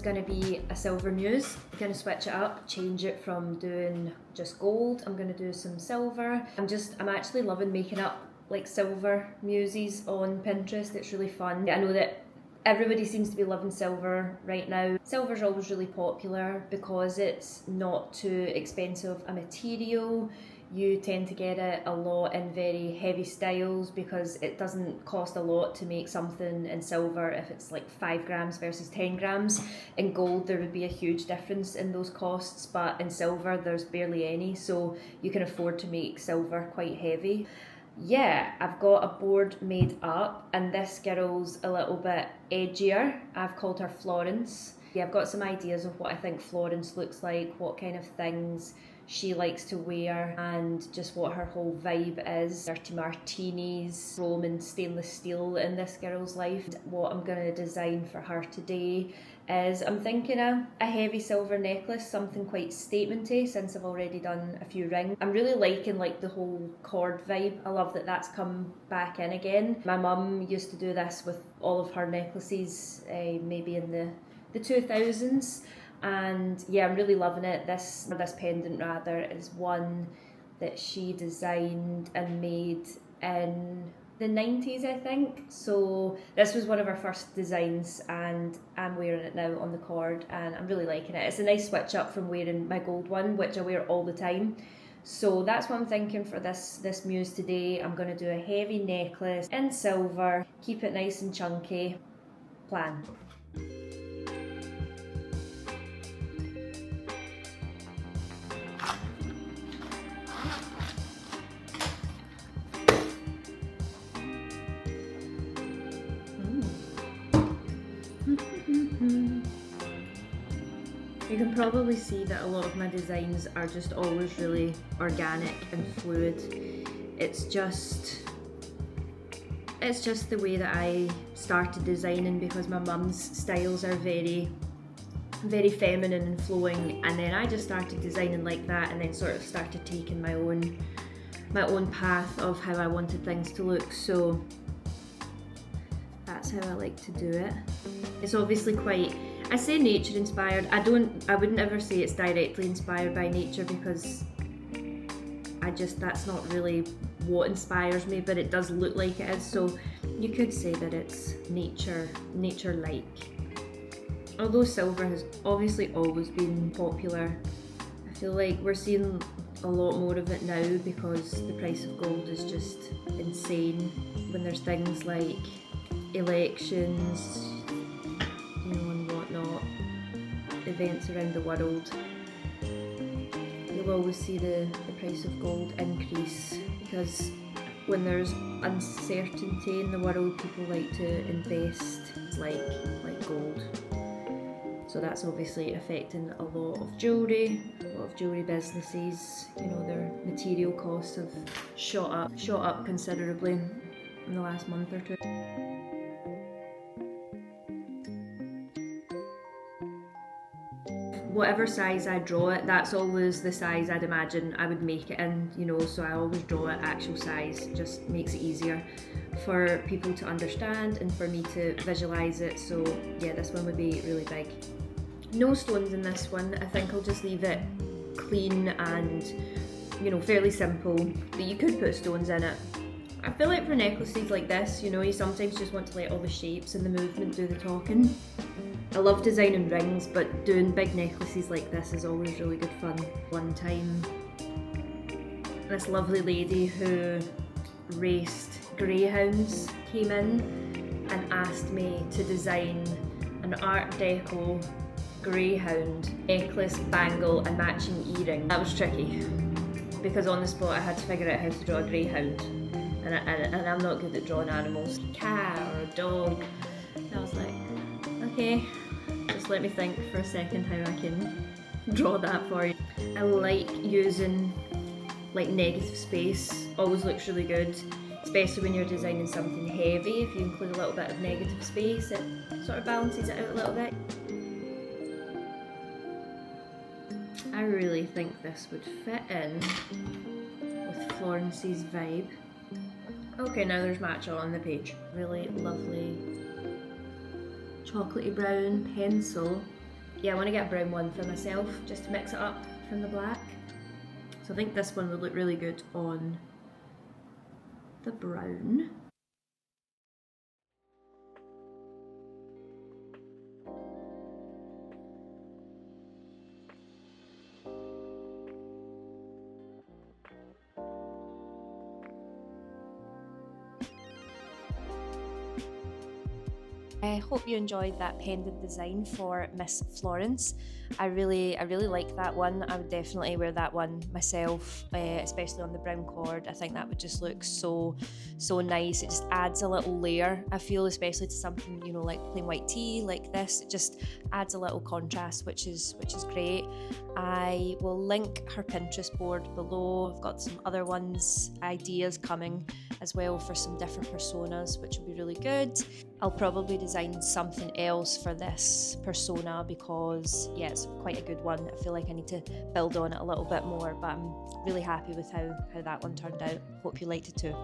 going to be a silver muse. I'm going to switch it up, change it from doing just gold. I'm going to do some silver. I'm actually loving making up like silver muses on Pinterest. It's really fun. I know that everybody seems to be loving silver right now. Silver's always really popular because it's not too expensive a material. You tend to get it a lot in very heavy styles because it doesn't cost a lot to make something in silver if it's like 5 grams versus 10 grams. In gold there would be a huge difference in those costs, but in silver there's barely any, so you can afford to make silver quite heavy. Yeah, I've got a board made up and this girl's a little bit edgier. I've called her Florence. Yeah, I've got some ideas of what I think Florence looks like, what kind of things she likes to wear, and just what her whole vibe is. Dirty martinis, Roman stainless steel in this girl's life. What I'm going to design for her today is I'm thinking a heavy silver necklace, something quite statementy since I've already done a few rings. I'm really liking like the whole cord vibe. I love that that's come back in again. My mum used to do this with all of her necklaces, maybe in the 2000s. And yeah, I'm really loving it. This pendant rather is one that she designed and made in the 90's, I think. So this was one of her first designs and I'm wearing it now on the cord and I'm really liking it. It's a nice switch up from wearing my gold one, which I wear all the time. So that's what I'm thinking for this muse today. I'm going to do a heavy necklace in silver, keep it nice and chunky. Plan. You can probably see that a lot of my designs are just always really organic and fluid. It's just the way that I started designing because my mum's styles are very, very feminine and flowing, and then I just started designing like that and then sort of started taking my own path of how I wanted things to look. So that's how I like to do it. It's obviously quite, I say nature inspired. I wouldn't ever say it's directly inspired by nature because that's not really what inspires me, but it does look like it is. So you could say that it's nature-like. Although silver has obviously always been popular, I feel like we're seeing a lot more of it now because the price of gold is just insane. When there's things like elections, and whatnot, events around the world, you'll always see the price of gold increase because when there's uncertainty in the world, people like to invest like gold. So that's obviously affecting a lot of jewellery businesses. Their material costs have shot up considerably in the last month or two. Whatever size I draw it, that's always the size I'd imagine I would make it in, so I always draw it actual size. It just makes it easier for people to understand and for me to visualise it. So yeah, this one would be really big. No stones in this one. I think I'll just leave it clean and, fairly simple, but you could put stones in it. I feel like for necklaces like this, you sometimes just want to let all the shapes and the movement do the talking. I love designing rings, but doing big necklaces like this is always really good fun. One time, this lovely lady who raced greyhounds came in and asked me to design an Art Deco greyhound necklace, bangle and matching earring. That was tricky because on the spot I had to figure out how to draw a greyhound, and I'm not good at drawing animals. A cat or a dog. And I was like, okay, just let me think for a second how I can draw that for you. I like using like negative space, always looks really good, especially when you're designing something heavy. If you include a little bit of negative space, it sort of balances it out a little bit. I really think this would fit in with Florence's vibe. Okay, now there's matcha on the page. Really lovely chocolatey brown pencil yeah, I want to get a brown one for myself just to mix it up from the black. So I think this one would look really good on the brown. I hope you enjoyed that pendant design for Miss Florence. I really like that one. I would definitely wear that one myself, especially on the brown cord. I think that would just look so nice. It just adds a little layer, I feel, especially to something, you know, like plain white tee like this. It just adds a little contrast, which is great. I will link her Pinterest board below. I've got some other ideas coming as well for some different personas, which will be really good. I'll probably design something else for this persona because, yeah, it's quite a good one. I feel like I need to build on it a little bit more, but I'm really happy with how that one turned out. Hope you liked it too.